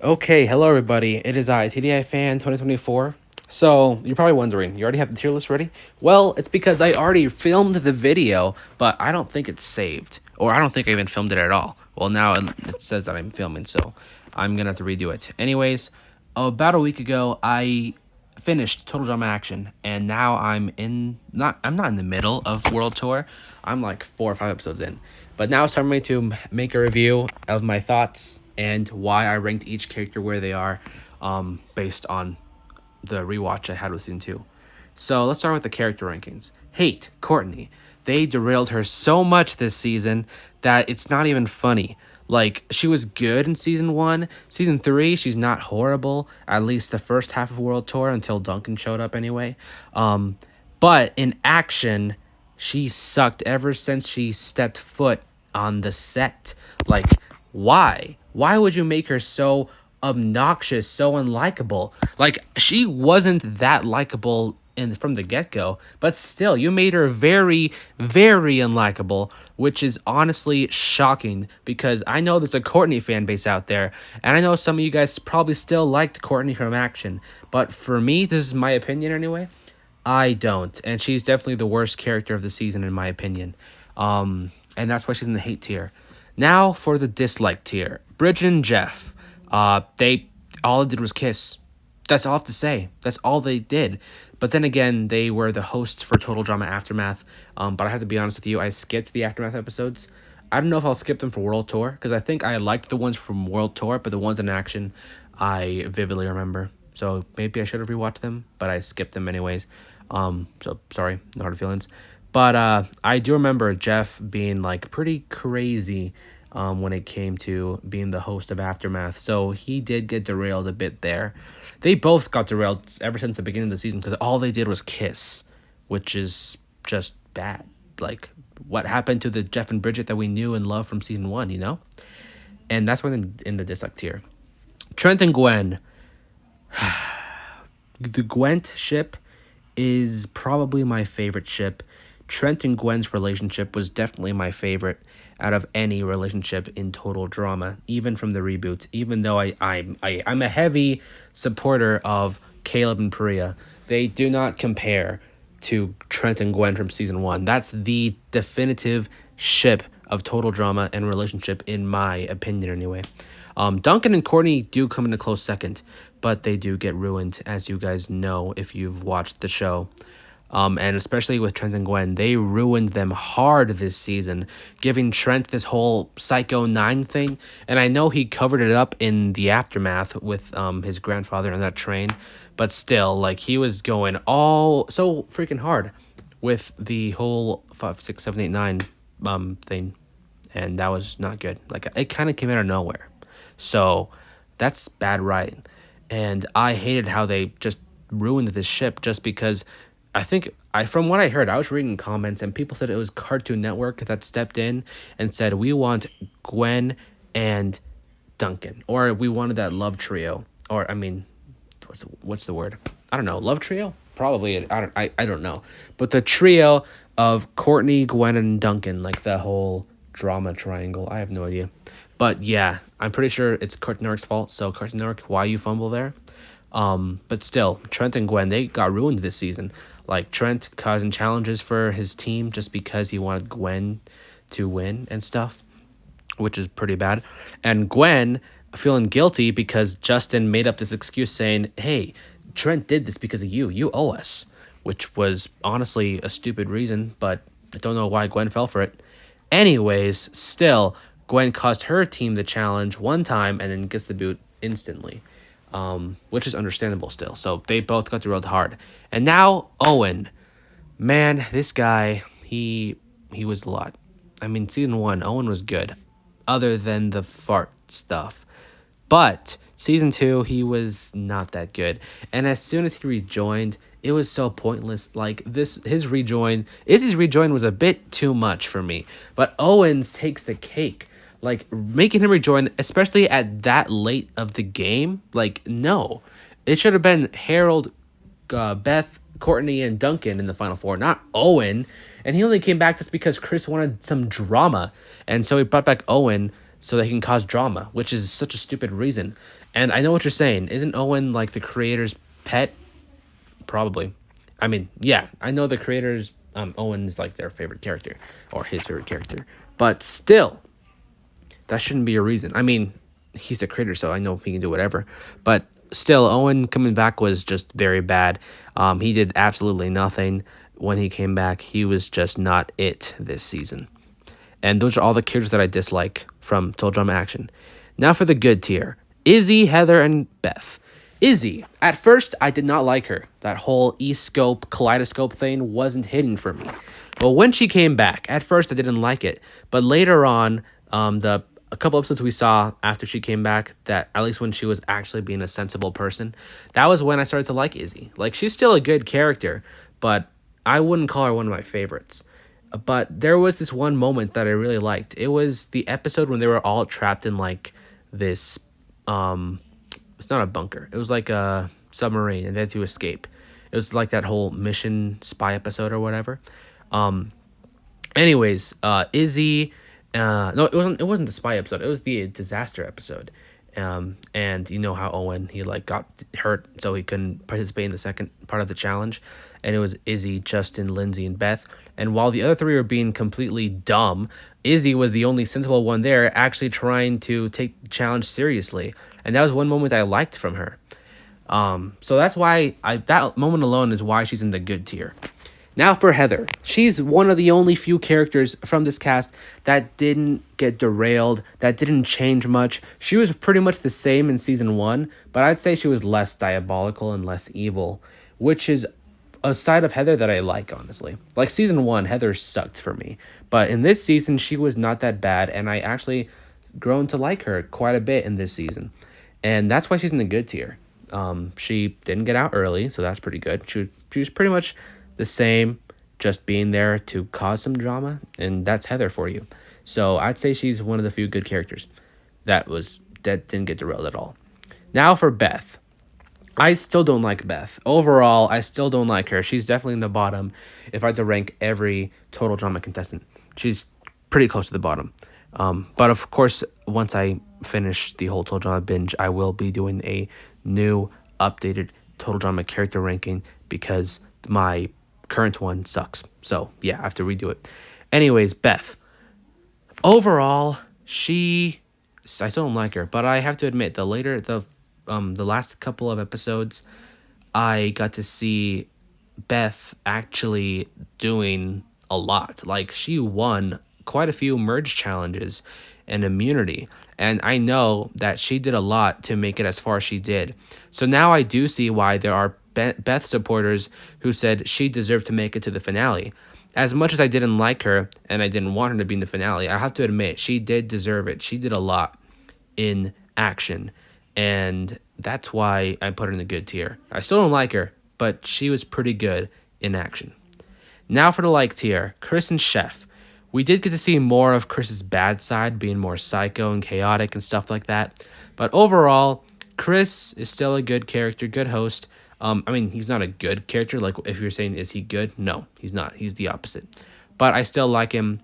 Okay, hello everybody. It is I, TDI Fan 2024. So, you're probably wondering, you already have the tier list ready? Well, it's because I already filmed the video, but I don't think it's saved. Or I don't think I even filmed it at all. Well, now it says that I'm filming, so I'm gonna have to redo it. Anyways, about a week ago, I finished Total Drama Action, and now I'm not in the middle of World Tour. I'm like 4 or 5 episodes in, but now it's time for me to make a review of my thoughts and why I ranked each character where they are, based on the rewatch I had with season 2. So let's start with the character rankings. Hate Courtney. They derailed her so much this season that it's not even funny. Like, she was good in season 1. Season 3, she's not horrible. At least the first half of World Tour until Duncan showed up anyway. But in action, she sucked ever since she stepped foot on the set. Like, why? Why would you make her so obnoxious, so unlikable? Like, she wasn't that likable from the get-go, but still, you made her very, very unlikable, which is honestly shocking because I know there's a Courtney fan base out there, and I know some of you guys probably still liked Courtney from Action, but for me, this is my opinion anyway, I don't, and she's definitely the worst character of the season in my opinion. And that's why she's in the hate tier. Now for the dislike tier. Bridget and Jeff. They all they did was kiss. That's all I have to say. That's all they did. But then again, they were the hosts for Total Drama Aftermath. But I have to be honest with you, I skipped the Aftermath episodes. I don't know if I'll skip them for World Tour, because I think I liked the ones from World Tour, but the ones in Action, I vividly remember. So maybe I should have rewatched them, but I skipped them anyways. So sorry, no hard feelings. But I do remember Jeff being like pretty crazy when it came to being the host of Aftermath. So he did get derailed a bit there. They both got derailed ever since the beginning of the season because all they did was kiss, which is just bad. Like, what happened to the Jeff and Bridget that we knew and loved from season 1, you know? And that's when in the dislike tier. Trent and Gwen. The Gwent ship is probably my favorite ship. Trent and Gwen's relationship was definitely my favorite out of any relationship in Total Drama, even from the reboot. Even though I'm a heavy supporter of Caleb and Priya, they do not compare to Trent and Gwen from season 1. That's the definitive ship of Total Drama and relationship in my opinion anyway. Duncan and Courtney do come in a close second, but they do get ruined, as you guys know if you've watched the show. And especially with Trent and Gwen, they ruined them hard this season, giving Trent this whole Psycho 9 thing. And I know he covered it up in the Aftermath with his grandfather on that train, but still, like, he was going all so freaking hard with the whole 5, 6, 7, 8, 9 thing, and that was not good. Like, it kind of came out of nowhere. So that's bad writing. And I hated how they just ruined this ship just because from what I heard, I was reading comments and people said it was Cartoon Network that stepped in and said, we want Gwen and Duncan, or we wanted that love trio, or I mean, what's the word? I don't know. Love trio? Probably. I don't know. But the trio of Courtney, Gwen, and Duncan, like the whole drama triangle. I have no idea. But yeah, I'm pretty sure it's Cartoon Network's fault. So Cartoon Network, why you fumble there? But still, Trent and Gwen, they got ruined this season. Like, Trent causing challenges for his team just because he wanted Gwen to win and stuff, which is pretty bad. And Gwen feeling guilty because Justin made up this excuse saying, hey, Trent did this because of you. You owe us, which was honestly a stupid reason, but I don't know why Gwen fell for it. Anyways, still, Gwen caused her team the challenge one time and then gets the boot instantly, which is understandable still. So they both got derailed hard. And now Owen, man, this guy, he was a lot. I mean, season 1, Owen was good, other than the fart stuff. But season 2, he was not that good. And as soon as he rejoined, it was so pointless. Like, Izzy's rejoin was a bit too much for me. But Owens takes the cake. Like, making him rejoin, especially at that late of the game, like, no. It should have been Harold, Beth, Courtney, and Duncan in the Final Four, not Owen. And he only came back just because Chris wanted some drama. And so he brought back Owen so they can cause drama, which is such a stupid reason. And I know what you're saying. Isn't Owen like the creator's pet? Probably. I mean, yeah, I know the creators. Owen's like their favorite character or his favorite character, but still, that shouldn't be a reason. I mean, he's the creator, so I know he can do whatever. But still, Owen coming back was just very bad. He did absolutely nothing when he came back. He was just not it this season. And those are all the characters that I dislike from Total Drama Action. Now for the good tier. Izzy, Heather, and Beth. Izzy. At first, I did not like her. That whole E-scope, kaleidoscope thing wasn't hidden for me. But when she came back, at first I didn't like it. But later on, a couple episodes we saw after she came back, that at least when she was actually being a sensible person, that was when I started to like Izzy. Like, she's still a good character, but I wouldn't call her one of my favorites. But there was this one moment that I really liked. It was the episode when they were all trapped in like this it's not a bunker. It was like a submarine and they had to escape. It was like that whole mission spy episode or whatever. Anyways, Izzy no, it wasn't the spy episode. It was the disaster episode. And you know how Owen, he like got hurt, so he couldn't participate in the second part of the challenge. And it was Izzy, Justin, Lindsay, and Beth. And while the other three were being completely dumb, Izzy was the only sensible one there, actually trying to take the challenge seriously. And that was one moment I liked from her. So that's why that moment alone is why she's in the good tier. Now for Heather. She's one of the only few characters from this cast that didn't get derailed, that didn't change much. She was pretty much the same in season 1, but I'd say she was less diabolical and less evil, which is a side of Heather that I like, honestly. Like season 1, Heather sucked for me, but in this season, she was not that bad, and I actually grown to like her quite a bit in this season. And that's why she's in the good tier. She didn't get out early, so that's pretty good. She was pretty much the same, just being there to cause some drama, and that's Heather for you. So I'd say she's one of the few good characters that didn't get derailed at all. Now for Beth. I still don't like Beth. Overall, I still don't like her. She's definitely in the bottom if I had to rank every Total Drama contestant. She's pretty close to the bottom. But of course, once I finish the whole Total Drama binge, I will be doing a new, updated Total Drama character ranking because my current one sucks. So yeah, I have to redo it. Anyways, Beth. Overall, I still don't like her, but I have to admit, the last couple of episodes, I got to see Beth actually doing a lot. Like, she won quite a few merge challenges and immunity, and I know that she did a lot to make it as far as she did. So now I do see why there are Beth supporters who said she deserved to make it to the finale. As much as I didn't like her and I didn't want her to be in the finale, I have to admit she did deserve it. She did a lot in action, and that's why I put her in the good tier. I still don't like her, but she was pretty good in action. Now for the like tier, Chris and Chef. We did get to see more of Chris's bad side, being more psycho and chaotic and stuff like that. But overall, Chris is still a good character, good host. I mean, he's not a good character. Like, if you're saying, is he good? No, he's not. He's the opposite. But I still like him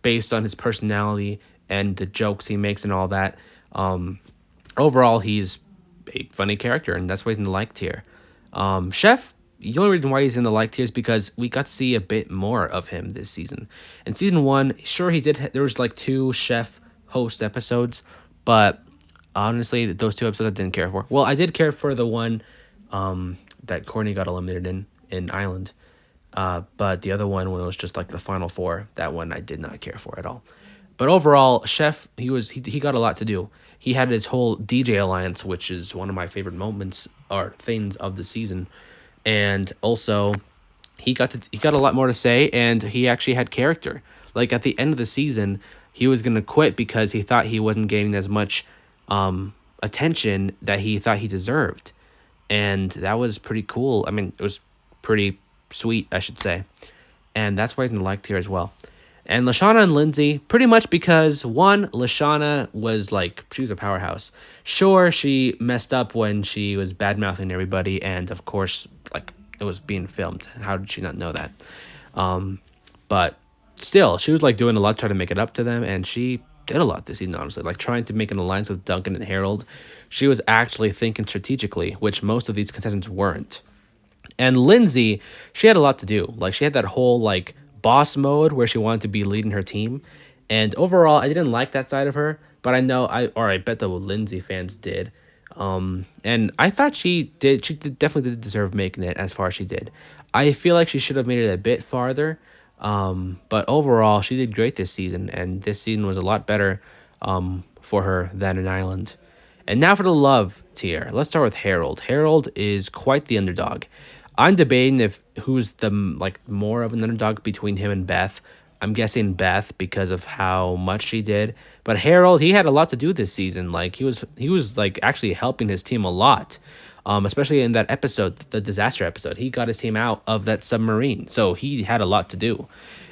based on his personality and the jokes he makes and all that. Overall, he's a funny character, and that's why he's in the like tier. Chef, the only reason why he's in the like tier is because we got to see a bit more of him this season. In season 1, sure, he did. There was like 2 Chef host episodes, but honestly, those 2 episodes I didn't care for. Well, I did care for the one that Courtney got eliminated in Island. But the other one, when it was just like the final 4, that one I did not care for at all. But overall, Chef, he got a lot to do. He had his whole DJ alliance, which is one of my favorite moments or things of the season. And also, he got a lot more to say, and he actually had character. Like, at the end of the season, he was going to quit because he thought he wasn't getting as much attention that he thought he deserved. And that was pretty cool. I mean, it was pretty sweet, I should say. And that's why he's in the like tier as well. And Lashana and Lindsay, pretty much because, one, Lashana was like, she was a powerhouse. Sure, she messed up when she was bad-mouthing everybody, and of course, like, it was being filmed. How did she not know that? But still, she was like doing a lot to try to make it up to them, and she did a lot this season, honestly. Like trying to make an alliance with Duncan and Harold. She was actually thinking strategically, which most of these contestants weren't. And Lindsay, she had a lot to do. Like she had that whole like boss mode where she wanted to be leading her team. And overall, I didn't like that side of her, but I bet the Lindsay fans did. And I thought definitely did deserve making it as far as she did. I feel like she should have made it a bit farther. But overall, she did great this season, and this season was a lot better for her than an island. And now for the love tier. Let's start with Harold. Harold is quite the underdog. I'm debating if who's the more of an underdog between him and Beth. I'm guessing Beth because of how much she did. But Harold, he had a lot to do this season. Like he was like actually helping his team a lot. Especially in that episode, the disaster episode. He got his team out of that submarine. So he had a lot to do.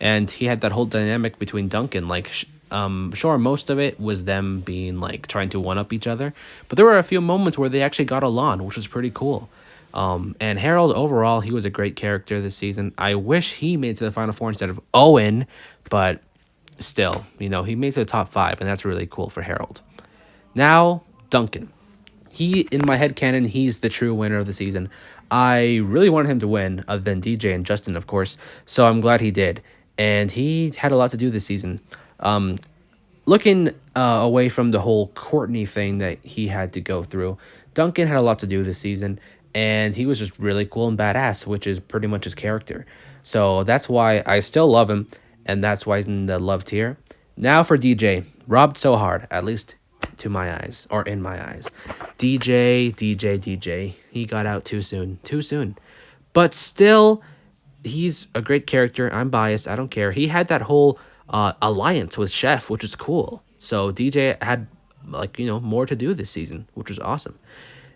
And he had that whole dynamic between Duncan. Sure, most of it was them being like trying to one up each other. But there were a few moments where they actually got along, which was pretty cool. And Harold, overall, he was a great character this season. I wish he made it to the Final Four instead of Owen, but still, he made it to the top 5, and that's really cool for Harold. Now, Duncan. In my headcanon, he's the true winner of the season. I really wanted him to win, other than DJ and Justin, of course, so I'm glad he did. And he had a lot to do this season. Looking away from the whole Courtney thing that he had to go through, Duncan had a lot to do this season. And he was just really cool and badass, which is pretty much his character. So that's why I still love him, and that's why he's in the love tier. Now for DJ. Robbed so hard, at least to my eyes, or in my eyes. DJ. He got out too soon. But still, he's a great character. I'm biased. I don't care. He had that whole alliance with Chef, which was cool. So DJ had, more to do this season, which was awesome.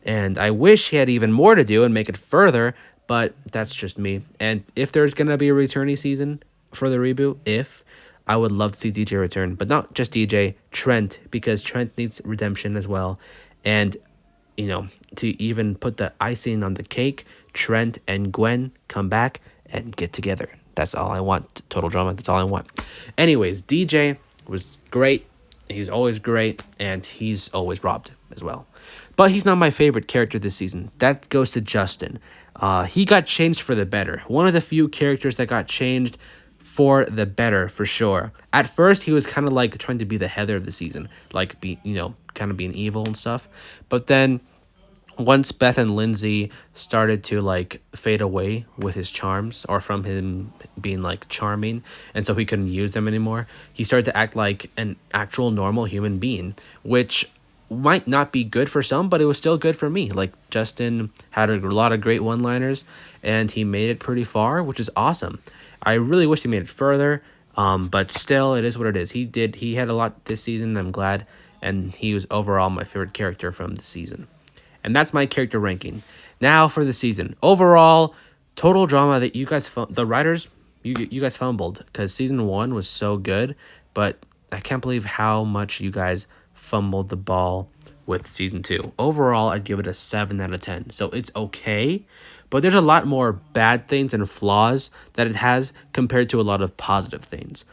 And I wish he had even more to do and make it further, but that's just me. And if there's going to be a returning season for the reboot, I would love to see DJ return. But not just DJ, Trent, because Trent needs redemption as well. And, to even put the icing on the cake, Trent and Gwen come back and get together. That's all I want. Total drama, that's all I want. Anyways, DJ was great. He's always great, and he's always robbed as well. But he's not my favorite character this season. That goes to Justin. He got changed for the better. One of the few characters that got changed for the better, for sure. At first, he was kind of like trying to be the Heather of the season. Kind of being evil and stuff. But then, once Beth and Lindsay started to fade away with his charms, or from him being charming, and so he couldn't use them anymore, he started to act like an actual normal human being, which might not be good for some, but it was still good for me. Justin had a lot of great one-liners, and he made it pretty far, which is awesome. I really wish he made it further, but still, it is what it is. He had a lot this season, I'm glad, and he was overall my favorite character from the season. And that's my character ranking. Now for the season. Overall, total drama that you guys, the writers, you guys fumbled, because season 1 was so good, but I can't believe how much you guys fumbled the ball with season 2. Overall, I'd give it a 7 out of 10. So it's okay, but there's a lot more bad things and flaws that it has compared to a lot of positive things.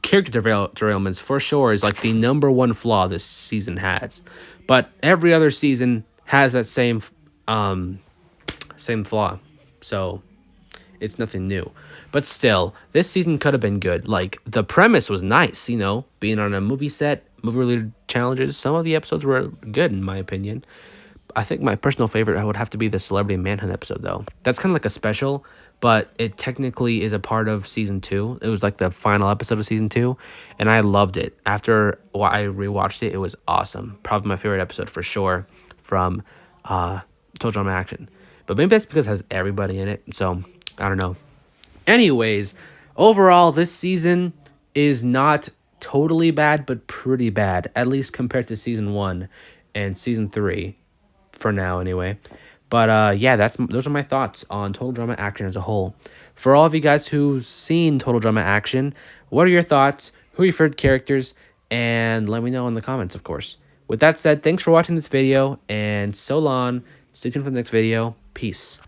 Character derailments for sure is the number one flaw this season has. But every other season has that same flaw. So it's nothing new. But still, this season could have been good. The premise was nice, being on a movie set, movie-related challenges. Some of the episodes were good, in my opinion. I think my personal favorite would have to be the Celebrity Manhunt episode, though. That's kind of like a special, but it technically is a part of Season 2. It was the final episode of Season 2, and I loved it. After I rewatched it, it was awesome. Probably my favorite episode for sure from Total Drama Action. But maybe that's because it has everybody in it, so I don't know. Anyways, overall, this season is not totally bad, but pretty bad, at least compared to Season 1 and Season 3, for now anyway. But yeah, those are my thoughts on Total Drama Action as a whole. For all of you guys who've seen Total Drama Action, what are your thoughts? Who are your favorite characters? And let me know in the comments, of course. With that said, thanks for watching this video, and so long. Stay tuned for the next video. Peace.